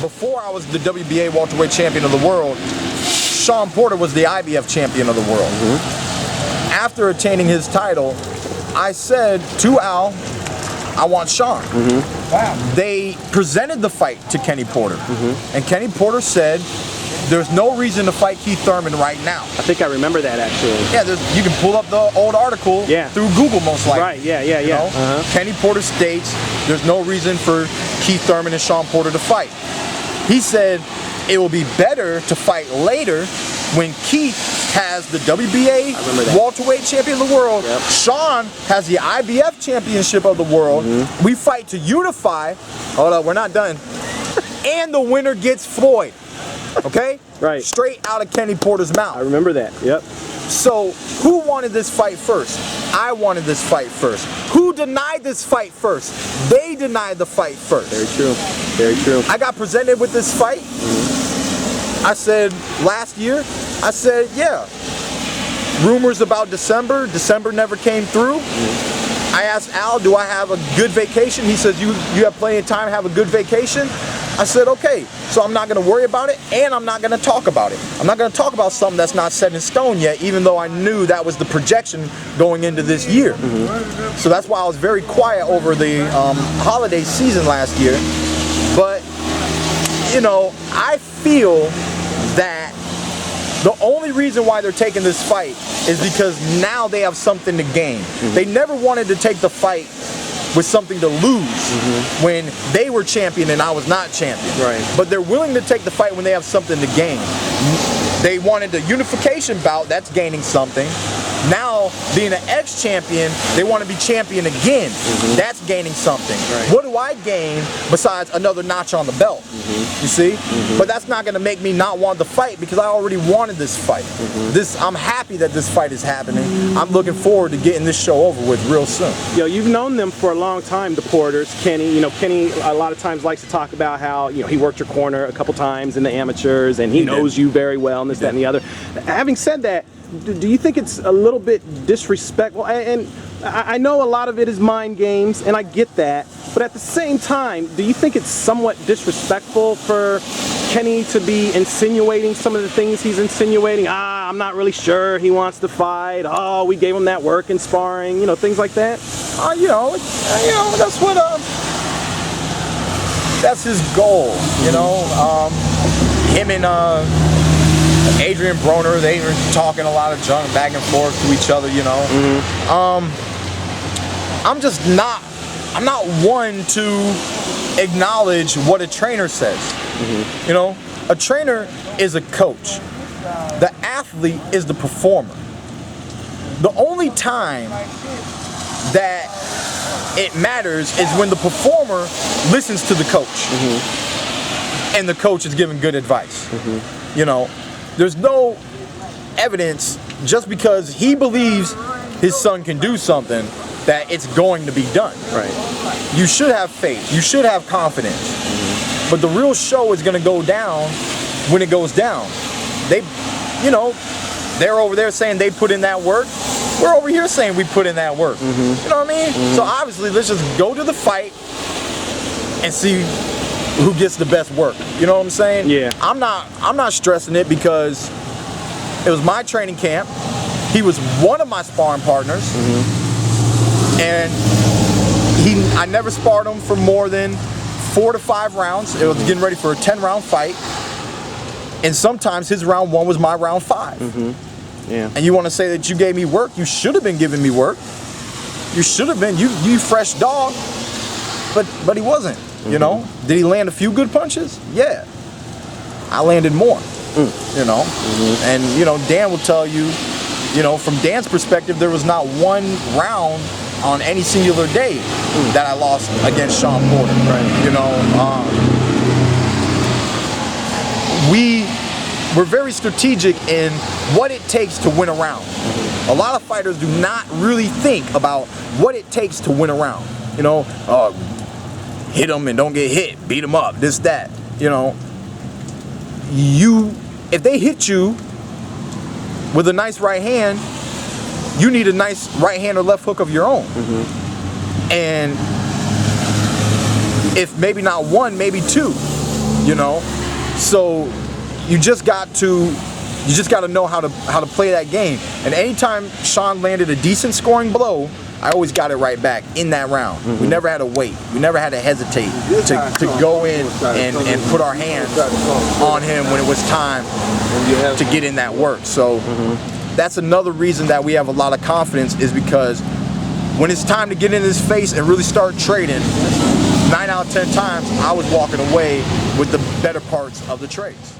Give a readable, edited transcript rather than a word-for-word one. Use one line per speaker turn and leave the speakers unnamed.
before I was the WBA welterweight champion of the world, Shawn Porter was the IBF champion of the world. After attaining his title, I said to Al, I want Shawn. Wow. They presented the fight to Kenny Porter, and Kenny Porter said, there's no reason to fight Keith Thurman right now.
I think I remember that, actually.
Yeah, you can pull up the old article through Google, most likely.
Right, yeah.
Kenny Porter states there's no reason for Keith Thurman and Shawn Porter to fight. He said it will be better to fight later when Keith has the WBA welterweight champion of the world. Shawn has the IBF championship of the world. We fight to unify. Hold up, we're not done. And the winner gets Floyd. Okay?
Right.
Straight out of Kenny Porter's mouth.
I remember that. Yep.
So, who wanted this fight first? I wanted this fight first. Who denied this fight first? They denied the fight first.
Very true. Very true.
I got presented with this fight. I said last year, I said, yeah. Rumors about December never came through. I asked Al, do I have a good vacation? He says, you have plenty of time to have a good vacation. I said, okay, so I'm not going to worry about it, and I'm not going to talk about it. I'm not going to talk about something that's not set in stone yet, even though I knew that was the projection going into this year. So that's why I was very quiet over the holiday season last year. But, you know, I feel that the only reason why they're taking this fight is because now they have something to gain. They never wanted to take the fight with something to lose when they were champion and I was not champion.
Right.
But they're willing to take the fight when they have something to gain. They wanted the unification bout, that's gaining something. Now, being an ex-champion, they want to be champion again. That's gaining something.
Right.
What do I gain besides another notch on the belt? You see? But that's not going to make me not want the fight because I already wanted this fight. I'm happy that this fight is happening. I'm looking forward to getting this show over with real soon.
Yo, you've known them for a long time, the Porters. Kenny, Kenny a lot of times likes to talk about how, he worked your corner a couple times in the amateurs and he knows you very well and this, that, and the other. Having said that, do you think it's a little bit disrespectful? And I know a lot of it is mind games, and I get that. But at the same time, do you think it's somewhat disrespectful for Kenny to be insinuating some of the things he's insinuating? I'm not really sure he wants to fight. Oh, we gave him that work in sparring, things like that.
That's what that's his goal. Him and Adrian Broner, they were talking a lot of junk back and forth to each other, I'm not one to acknowledge what a trainer says. A trainer is a coach. The athlete is the performer. The only time that it matters is when the performer listens to the coach. And the coach is giving good advice. There's no evidence just because he believes his son can do something that it's going to be done.
Right.
You should have faith. You should have confidence. But the real show is going to go down when it goes down. They're over there saying they put in that work. We're over here saying we put in that work. You know what I mean? So obviously, let's just go to the fight and see who gets the best work. You know what I'm saying?
Yeah.
I'm not stressing it because it was my training camp. He was one of my sparring partners. And I never sparred him for more than 4 to 5 rounds. It was getting ready for a 10-round fight. And sometimes his round 1 was my round 5.
Yeah.
And you want to say that you gave me work? You should have been giving me work. You should have been. You fresh dog. But he wasn't. Did he land a few good punches? Yeah. I landed more. And Dan will tell you, from Dan's perspective, there was not one round on any singular day that I lost against Shawn Porter. We're very strategic in what it takes to win a round. A lot of fighters do not really think about what it takes to win a round. Hit them and don't get hit, beat them up, this, that. If they hit you with a nice right hand, you need a nice right hand or left hook of your own. And if maybe not one, maybe two, you know. So you just got to know how to play that game. And anytime Shawn landed a decent scoring blow, I always got it right back in that round. We never had to wait. We never had to hesitate to go in and put our hands on him when it was time to get in that work. So that's another reason that we have a lot of confidence, is because when it's time to get in his face and really start trading, 9 out of 10 times I was walking away with the better parts of the trades.